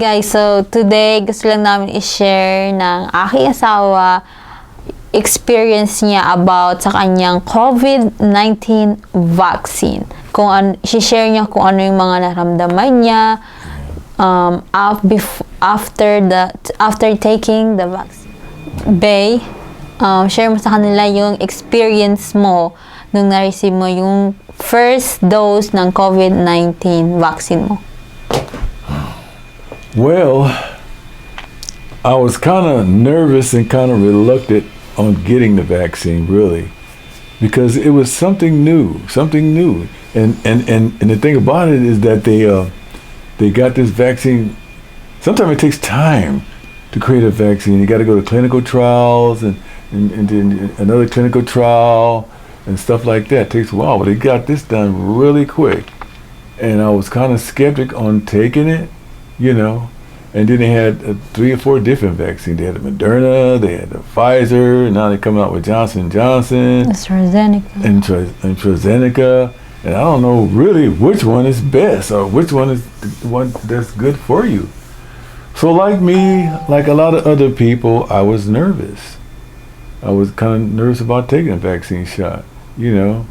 guys, so today gusto lang namin i-share ng aking asawa experience niya about sa kanyang COVID-19 vaccine. Kung i-share niya kung ano yung mga naramdaman niya after taking the vaccine. Bay, share mo sa kanila yung experience mo nung na-receive mo yung first dose ng COVID-19 vaccine mo. Well, I was kind of nervous and kind of reluctant on getting the vaccine, really, because it was something new. And the thing about it is that they got this vaccine. Sometimes it takes time to create a vaccine. You got to go to clinical trials and then another clinical trial and stuff like that. It takes a while, but they got this done really quick. And I was kind of skeptic on taking it. You know, and then they had 3 or 4 different vaccines. They had the Moderna, they had the Pfizer, and now they're coming out with Johnson & Johnson. AstraZeneca. And AstraZeneca. And I don't know really which one is best or which one is the one that's good for you. So like me, like a lot of other people, I was nervous. I was kind of nervous about taking a vaccine shot, you know.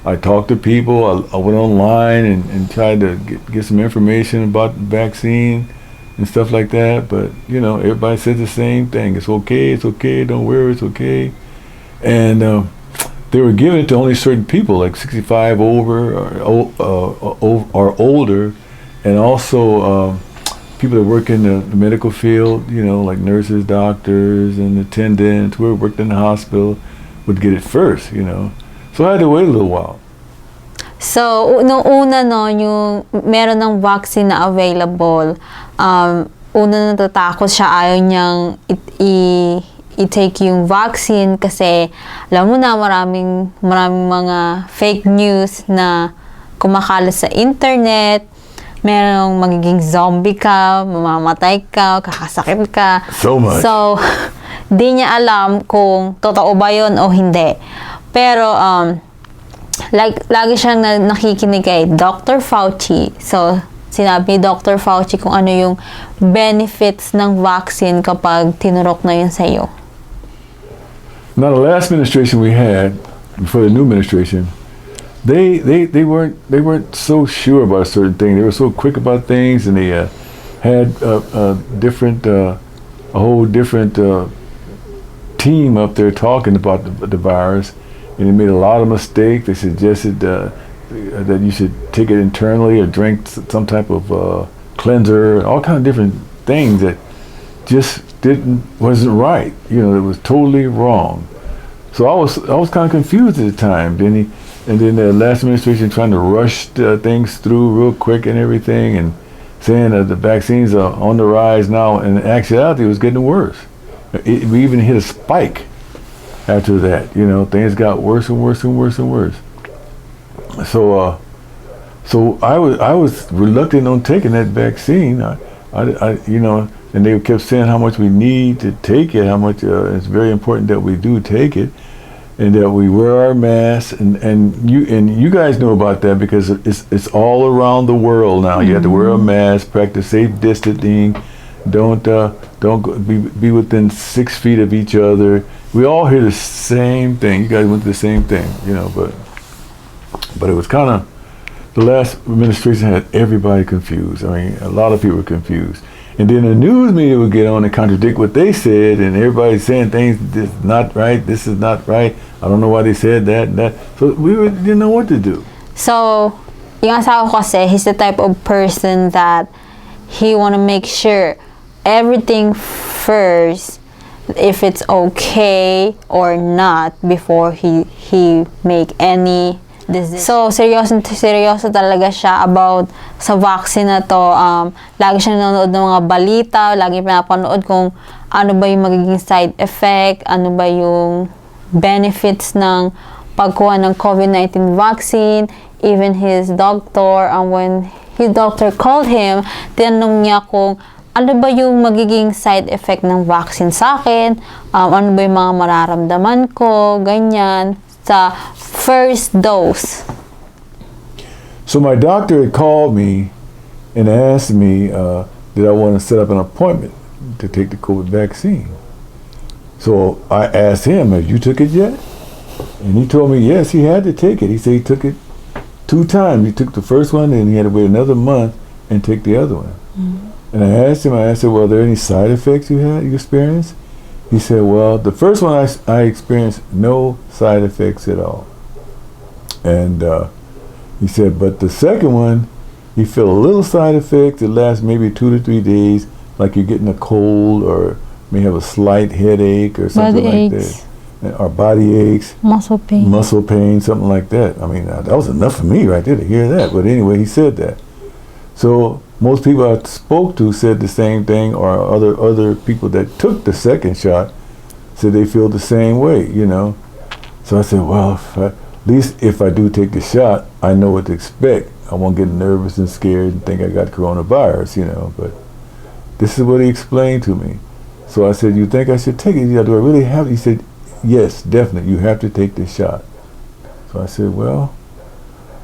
I talked to people, I went online and tried to get some information about the vaccine and stuff like that, but you know, everybody said the same thing. It's okay, don't worry, it's okay. And they were giving it to only certain people, like 65 over or older, and also people that work in the medical field, you know, like nurses, doctors, and attendants who worked in the hospital would get it first, you know. So I had to wait a little while. So, nung una yung meron ng vaccine na available, una natatakot siya, ayaw niyang i-take yung vaccine kasi alam mo na maraming mga fake news na kumakalat sa internet. Merong magiging zombie ka, mamamatay ka, kakasakit ka. So much. So, di niya alam kung totoo ba yun o hindi. Pero, lagi siyang nakikinig kay Dr. Fauci. So, sinabi ni Dr. Fauci kung ano yung benefits ng vaccine kapag tinurok na yun sa'yo. Now, the last administration we had, before the new administration, they weren't so sure about a certain thing. They were so quick about things, and they had a whole different team up there talking about the virus. And they made a lot of mistakes. They suggested that you should take it internally or drink some type of cleanser, all kind of different things that just wasn't right. You know, it was totally wrong. So I was kind of confused at the time. Then the last administration trying to rush things through real quick and everything, and saying that the vaccines are on the rise now. And in actuality, it was getting worse. We even hit a spike. After that, you know, things got worse and worse and worse and worse. So I was reluctant on taking that vaccine. I you know, and they kept saying how much we need to take it, how much it's very important that we do take it, and that we wear our masks. And you guys know about that because it's all around the world now. You have to wear a mask, practice safe distancing. Don't be within 6 feet of each other. We all hear the same thing. You guys went through the same thing, you know, but it was kind of, the last administration had everybody confused. I mean, a lot of people were confused. And then the news media would get on and contradict what they said, and everybody's saying things, this is not right, this is not right. I don't know why they said that and that. So didn't know what to do. So, yung asawa ko kasi, he's the type of person that he want to make sure everything first, if it's okay or not, before he make any decision. So, seryoso talaga siya about sa vaccine na to. Lagi siya nanonood ng mga balita, lagi pinapanood kung ano ba yung magiging side effect, ano ba yung benefits ng pagkuha ng COVID-19 vaccine. Even his doctor, when his doctor called him, tinanong niya kung ano ba yung magiging side effect ng vaccine sa akin, ano ba yung mga mararamdaman ko, ganyan, sa first dose. So my doctor had called me and asked me did I want to set up an appointment to take the COVID vaccine. So I asked him, have you took it yet? And he told me, yes, he had to take it. He said he took it 2 times. He took the first one, and he had to wait another month and take the other one. And I asked him, well, are there any side effects you experienced? He said, well, the first one I experienced no side effects at all. And he said, but the second one, you feel a little side effect. It lasts maybe 2 to 3 days, like you're getting a cold or may have a slight headache or something like that. Or body aches. Muscle pain, something like that. I mean, that was enough for me right there to hear that. But anyway, he said that. So most people I spoke to said the same thing, or other people that took the second shot said they feel the same way, you know. So I said, well, at least if I do take the shot, I know what to expect. I won't get nervous and scared and think I got coronavirus, you know. But this is what he explained to me. So I said, you think I should take it? Yeah, do I really have it? He said, yes, definitely. You have to take this shot. So I said, well,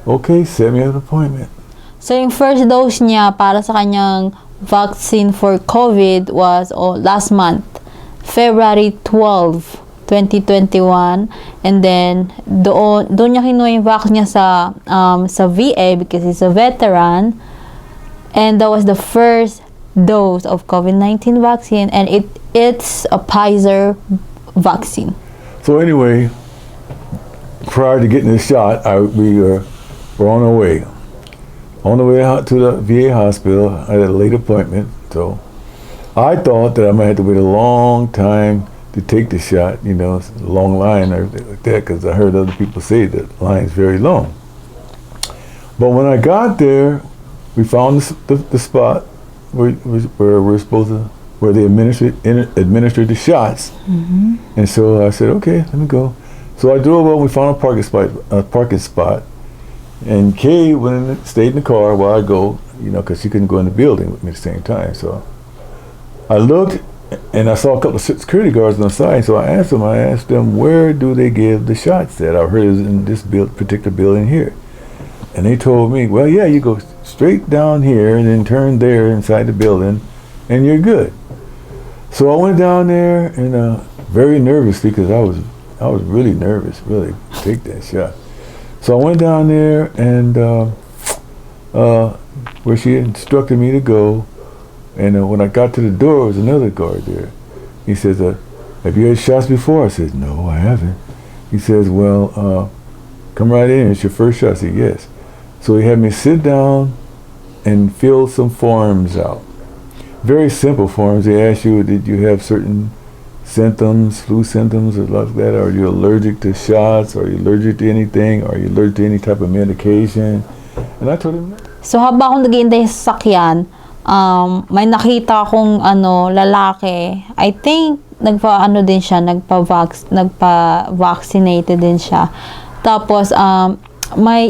okay, set me an appointment. So yung first dose niya para sa kanyang vaccine for COVID was last month, February 12, 2021. And then doon niya kinuha yung vaccine niya sa VA because he's a veteran. And that was the first dose of COVID-19 vaccine, and it's a Pfizer vaccine. So anyway, prior to getting the shot, we were on our way. On the way out to the VA hospital, I had a late appointment, so I thought that I might have to wait a long time to take the shot, you know, a long line or everything like that, because I heard other people say that the line is very long. But when I got there, we found the spot where we're supposed to, where they administered the shots. And so I said, okay, let me go. So I drove up, we found a parking spot, and Kay stayed in the car while I go, you know, because she couldn't go in the building with me at the same time. So I looked, and I saw a couple of security guards on the side, so I asked them, where do they give the shots at? I heard it was in this particular building here. And they told me, well, yeah, you go straight down here and then turn there inside the building, and you're good. So I went down there, and very nervously, because I was really nervous, really, to take that shot. So I went down there, and where she instructed me to go, and when I got to the door, there was another guard there. He says, have you had shots before? I said, no, I haven't. He says, well, come right in, it's your first shot. I said, yes. So he had me sit down and fill some forms out. Very simple forms. They ask you, did you have certain symptoms, flu symptoms or like that? Are you allergic to shots? Are you allergic to anything? Are you allergic to any type of medication? And I told him no. So habang akong naghihintay sa sakyan, may nakita akong lalaki. I think nagpa-vaccinated din siya. Tapos may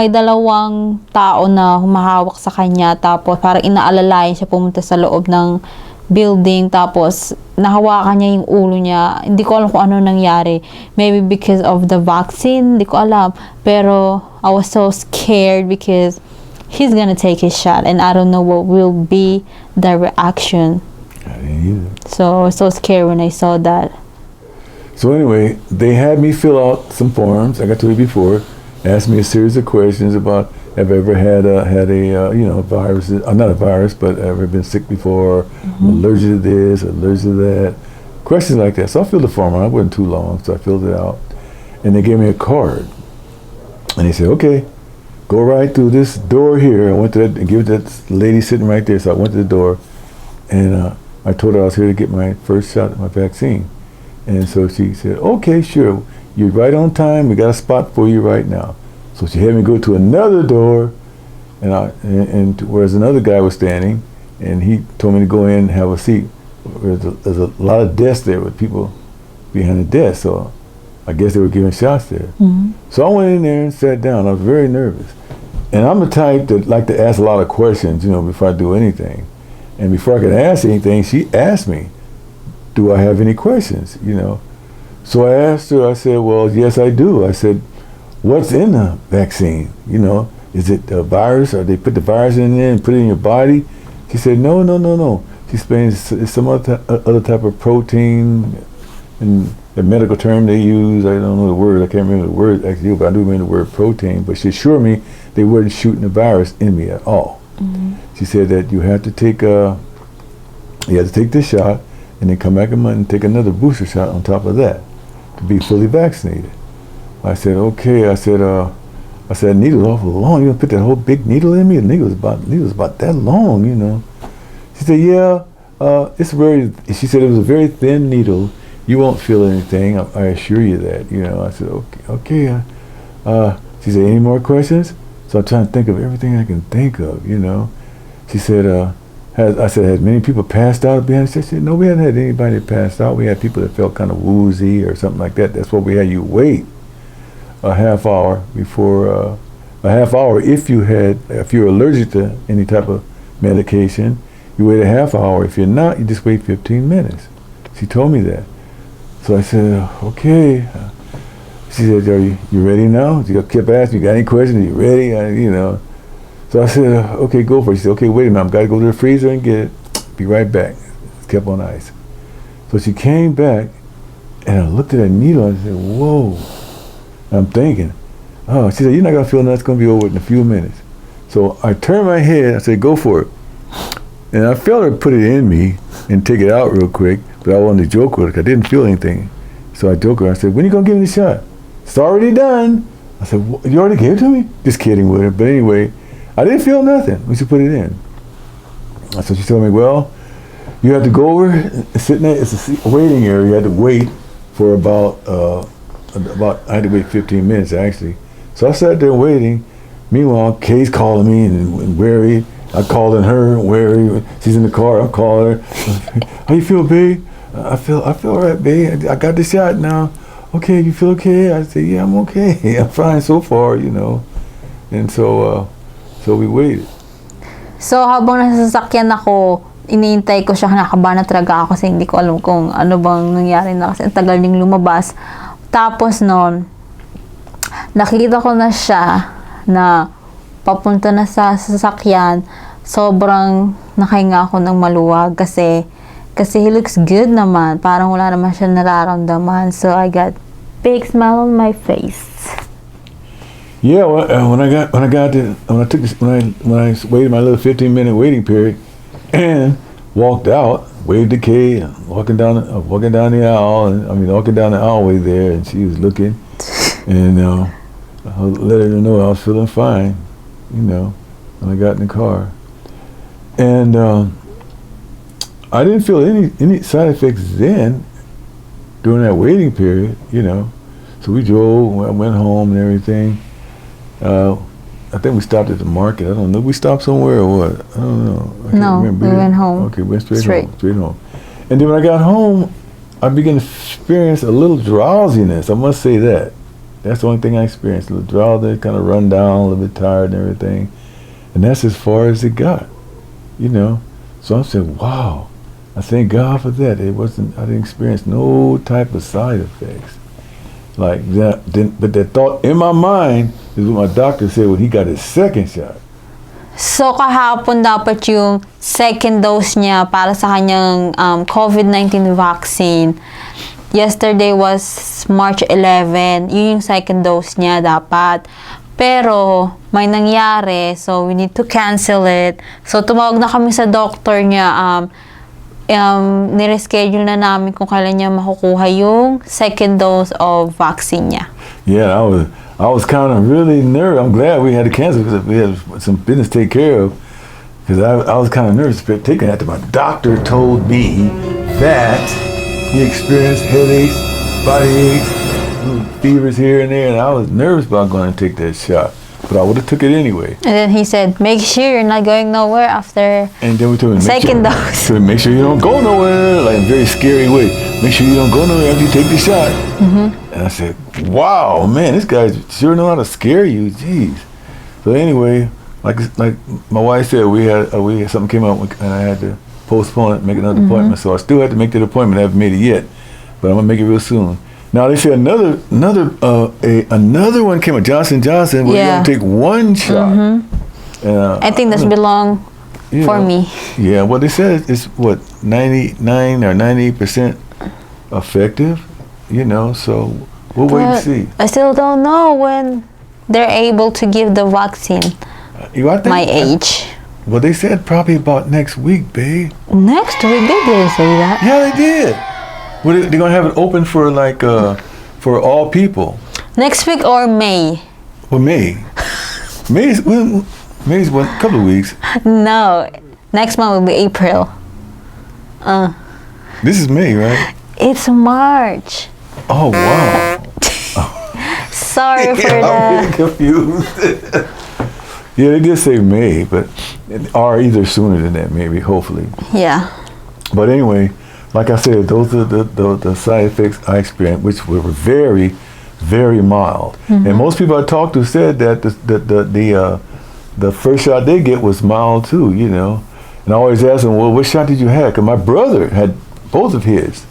dalawang tao na humahawak sa kanya, tapos parang inaalalayan siya pumunta sa loob ng building, tapos nahawakan niya yung ulo niya. Hindi ko alam kung ano nangyari. Maybe because of the vaccine, hindi ko alam. Pero I was so scared because he's gonna take his shot and I don't know what will be the reaction. I didn't either. So I was so scared when I saw that. So anyway, they had me fill out some forms. I got to it before. Asked me a series of questions about have I ever had a virus, not a virus, but ever been sick before, allergic to this, allergic to that, questions like that. So I filled the form out. It wasn't too long, so I filled it out, and they gave me a card, and they said, okay, go right through this door here. I went to that and give it to that lady sitting right there. So I went to the door, and I told her I was here to get my first shot of my vaccine, and so she said, okay, sure. You're right on time. We got a spot for you right now. So she had me go to another door, and whereas another guy was standing, and he told me to go in and have a seat. There's a lot of desks there with people behind the desk, so I guess they were giving shots there. So I went in there and sat down. I was very nervous, and I'm the type that like to ask a lot of questions, you know, before I do anything. And before I could ask anything, she asked me, "Do I have any questions?" You know. So I asked her, I said, well, yes, I do. I said, what's in the vaccine? You know, is it a virus, or they put the virus in there and put it in your body? She said, no. She explained it's some other type of protein, and the medical term they use, I don't know the word, I can't remember the word actually, but I do remember the word protein. But she assured me they weren't shooting the virus in me at all. She said that you have to take this shot, and then come back a month and take another booster shot on top of that to be fully vaccinated. I said, okay. I said, needle's awful long. You gonna put that whole big needle in me? The needle's about that long, you know. She said, yeah, she said it was a very thin needle. You won't feel anything, I assure you that, you know. I said, okay. She said, any more questions? So I'm trying to think of everything I can think of, you know. She said, I said, has many people passed out behind the? She said, no, we hadn't had anybody that passed out. We had people that felt kind of woozy or something like that. That's what we had you wait a half hour before, if you're allergic to any type of medication, you wait a half hour. If you're not, you just wait 15 minutes. She told me that. So I said, okay. She said, are you ready now? She kept asking, you got any questions? Are you ready? You know. So I said, okay, go for it. She said, okay, wait a minute. I've got to go to the freezer and get it. Be right back. Kept on ice. So she came back, and I looked at that needle, and I said, whoa. I'm thinking, oh, she said, you're not going to feel nothing. It's going to be over in a few minutes. So I turned my head. I said, go for it. And I felt her put it in me and take it out real quick, but I wanted to joke with her because I didn't feel anything. So I joked with her. I said, when are you going to give me the shot? It's already done. I said, you already gave it to me? Just kidding with her. But anyway, I didn't feel nothing when she put it in. So she told me, well, you have to go over and sit in there. It's a waiting area. You had to wait for about I had to wait 15 minutes actually. So I sat there waiting. Meanwhile, Kay's calling me and wary. I called in her, wary. She's in the car. I'm calling her. How you feel, babe? I feel all right, babe. I got the shot now. Okay, you feel okay? I said, yeah, I'm okay. I'm fine so far, you know. And so we waited. So habang nasa sasakyan ako, iniintay ko siya, kinakabahan na talaga ako kasi hindi ko alam kung ano bang nangyari na kasi ang tagal niyang lumabas. Tapos noon, nakita ko na siya na papunta na sa sasakyan. Sobrang nakahinga ako ng maluwag kasi he looks good naman. Parang wala naman siya nararamdaman. So I got big smile on my face. Yeah, when I waited my little 15-minute waiting period and walked out, waved to Kay, walking down the aisle, walking down the aisleway there, and she was looking, and I let her know I was feeling fine, you know, when I got in the car, and I didn't feel any side effects then during that waiting period, you know. So we drove, went home and everything. I think we stopped at the market. I don't know. We stopped somewhere or what? I don't know. I can't remember. We went home. Okay, went straight home. And then when I got home, I began to experience a little drowsiness. I must say that. That's the only thing I experienced. A little drowsiness, kind of run down, a little bit tired and everything. And that's as far as it got, you know. So I'm saying, wow, I thank God for that. I didn't experience no type of side effects. Like that, but that thought in my mind is what my doctor said when he got his second shot. So kahapon dapat yung second dose niya para sa kanyang COVID-19 vaccine. Yesterday was March 11. Yun yung second dose niya dapat. Pero may nangyari, so we need to cancel it. So tumawag na kami sa doctor niya. Nireschedule na namin kung kailan niya makukuha yung second dose of vaccine niya. Yeah, I was kind of really nervous. I'm glad we had to cancel because we had some business to take care of. Because I was kind of nervous taking that. My doctor told me that he experienced headaches, body aches, little fevers here and there, and I was nervous about going to take that shot. But I would have took it anyway. And then he said, make sure you're not going nowhere after and then we told him, second dose. So make sure you don't go nowhere, like in a very scary way. Make sure you don't go nowhere after you take the shot. Mm-hmm. And I said, wow, man, this guy sure know how to scare you. Jeez. So anyway, like my wife said, we had something came up and I had to postpone it, make another appointment. So I still had to make that appointment. I haven't made it yet, but I'm going to make it real soon. Now they say another one came at Johnson Johnson where you Yeah. only take one shot. I think that's belong for me. Yeah, well they said it's what 99 or 98% effective. You know, so we'll wait and But see. I still don't know when they're able to give the vaccine. I think, My age. Well, they said probably about next week, babe. Next week they didn't say that. Yeah, they did. Well, they're gonna have it open for like for all people. Next week or May? Well, May's what, a couple of weeks. No, next month will be April. This is May, right? It's March. Oh wow. Sorry for I'm that. getting confused. Yeah, they did say May, but or either sooner than that, maybe, hopefully. Yeah. But anyway, like I said, those are the side effects I experienced, which were very, very mild. And most people I talked to said that the first shot they get was mild too, you know. And I always ask them, well, what shot did you have? Because my brother had both of his,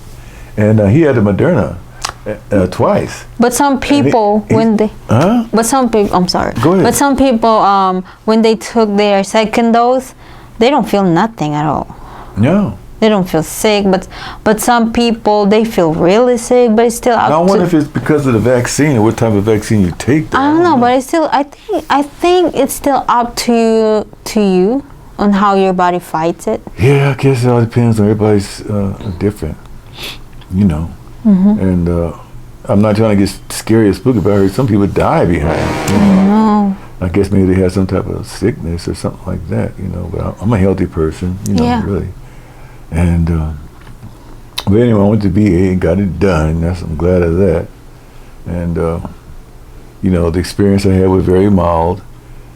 and he had the Moderna twice. But some people, but some people, I'm sorry. Go ahead. But some people, when they took their second dose, they don't feel nothing at all. No. They don't feel sick, but some people, they feel really sick, but it's still up Now, I to... wonder if it's because of the vaccine or what type of vaccine you take. Though. I don't know, but it's still, I think it's still up to you on how your body fights it. Yeah, I guess it all depends on everybody's different, you know. And I'm not trying to get scary or spooky, but I heard some people die behind it. You know? I know. I guess maybe they had some type of sickness or something like that, you know. But I'm a healthy person, you know, Yeah. really. And but anyway, I went to VA and got it done. I'm glad of that. And you know, the experience I had was very mild.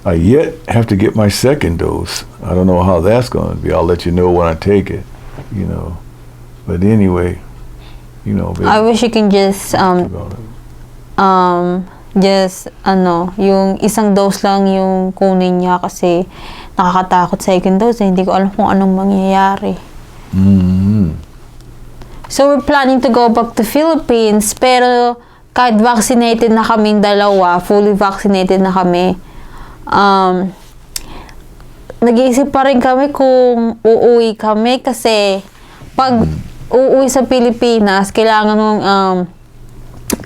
I yet have to get my second dose. I don't know how that's going to be. I'll let you know when I take it, you know. But anyway, you know. I wish you can just yung isang dose lang yung kunin niya kasi nakakatakot second dose. Hindi ko alam kung anong mangyayari. So we're planning to go back to Philippines, pero kahit vaccinated na kaming dalawa, fully vaccinated na kami, nag-iisip pa rin kami kung uuwi kami kasi pag uuwi sa Pilipinas, kailangan mong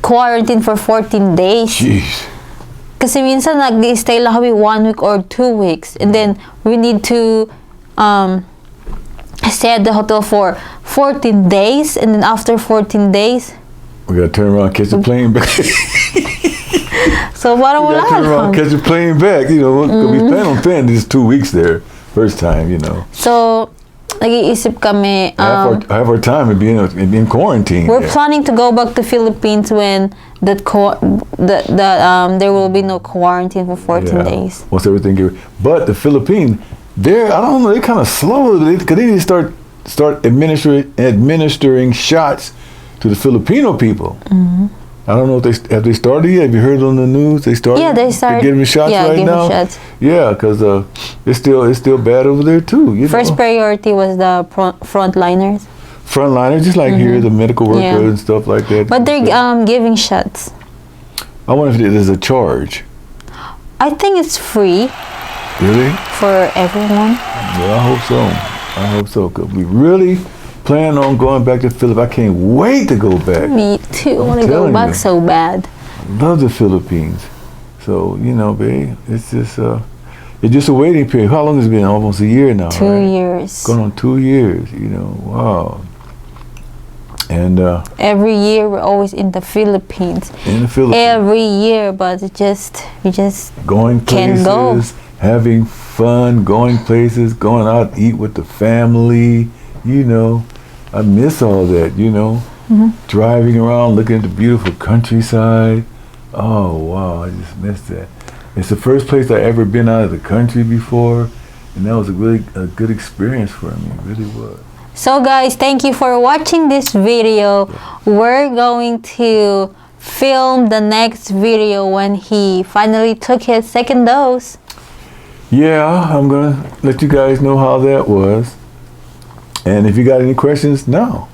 quarantine for 14 days. Jeez. Kasi minsan nag-stay lang kami 1 week or 2 weeks, and then we need to stay at the hotel for 14 days, and then after 14 days, we gotta turn around, catch the plane back. so parang wala Turn around, lang. catch the plane back. You know, we plan on spending these 2 weeks there, first time. You know. So nag-iisip kami. Have our time and be in quarantine. We're planning to go back to Philippines when there will be no quarantine for 14 days. Once everything but the Philippines, I don't know, they're kind of slow because they need to start administering shots to the Filipino people. I don't know if have they started yet. Have you heard on the news? They started. Yeah, they started. They're giving shots right now. Shots. Yeah, because it's still bad over there too. You First know? priority was the frontliners. Frontliners, just like here, the medical workers and stuff like that. But they're giving shots. I wonder if there's a charge. I think it's free. Really? For everyone. Well, I hope so. Cause we really plan on going back to Philippines. I can't wait to go back. Me too. I want to go back so bad. Love the Philippines. So, you know, babe, it's just a waiting period. How long has it been? Almost a year now. 2 right? years. Going on 2 years. You know, wow. And every year we're always in the Philippines. In the Philippines. Every year, but we just going places, can't go. Having fun, going places, going out, eat with the family. You know, I miss all that. You know, driving around, looking at the beautiful countryside. Oh wow, I just miss that. It's the first place I ever been out of the country before, and that was a good experience for me. It really was. So guys, thank you for watching this video. We're going to film the next video when he finally took his second dose. Yeah, I'm gonna let you guys know how that was. And if you got any questions, now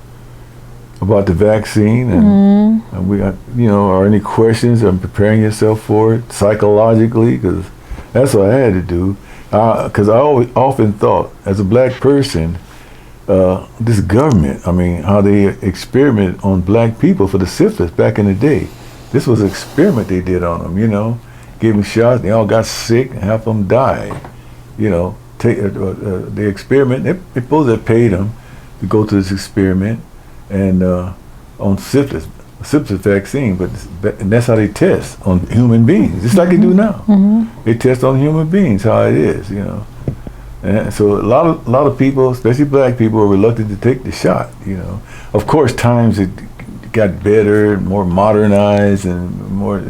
about the vaccine, and we got, are any questions on preparing yourself for it psychologically, because that's what I had to do. Because I always often thought, as a black person, this government, I mean, how they experiment on black people for the syphilis back in the day. This was an experiment they did on them, gave them shots, they all got sick, and half of them died. The experiment, they supposed to have paid them to go to this experiment and on syphilis vaccine, and that's how they test on human beings, just like they do now. They test on human beings, how it is, And so a lot of people, especially black people, are reluctant to take the shot. Of course, times it got better, more modernized, and more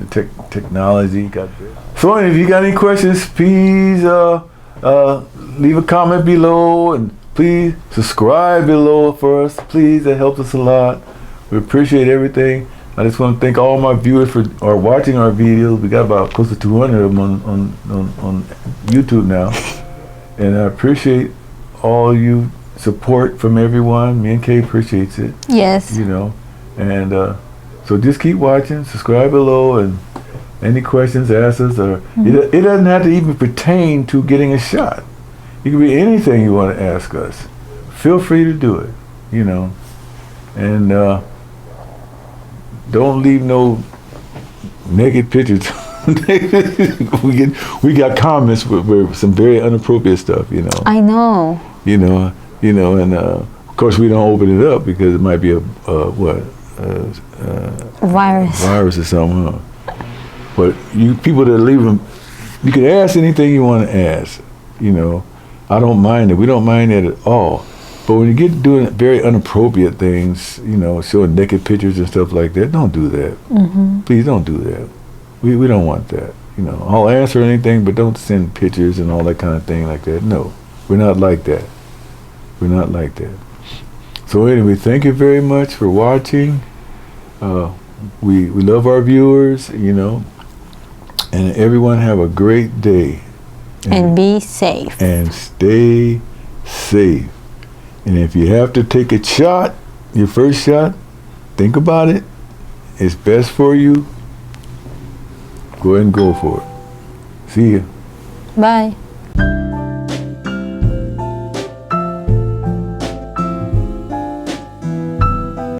technology got better. So if you got any questions, please leave a comment below, and please subscribe below for us. Please, that helps us a lot. We appreciate everything. I just want to thank all my viewers for watching our videos. We got about close to 200 of them on YouTube now. And I appreciate all you support from everyone. Me and Kay appreciates it. Yes. And so just keep watching, subscribe below, and any questions, ask us. Or it doesn't have to even pertain to getting a shot. It could be anything you want to ask us. Feel free to do it, And don't leave no naked pictures. we got comments with some very inappropriate stuff, I know. And of course we don't open it up because it might be a virus or something. Huh? But you people that leave them, you can ask anything you want to ask. I don't mind it. We don't mind that at all. But when you get doing very inappropriate things, showing naked pictures and stuff like that, don't do that. Please don't do that. We don't want that. I'll answer anything, but don't send pictures and all that kind of thing like that. No, we're not like that. We're not like that. So anyway, thank you very much for watching. We love our viewers, and everyone have a great day. And be safe. And stay safe. And if you have to take a shot, your first shot, think about it. It's best for you. Go ahead and go for it. See ya. Bye.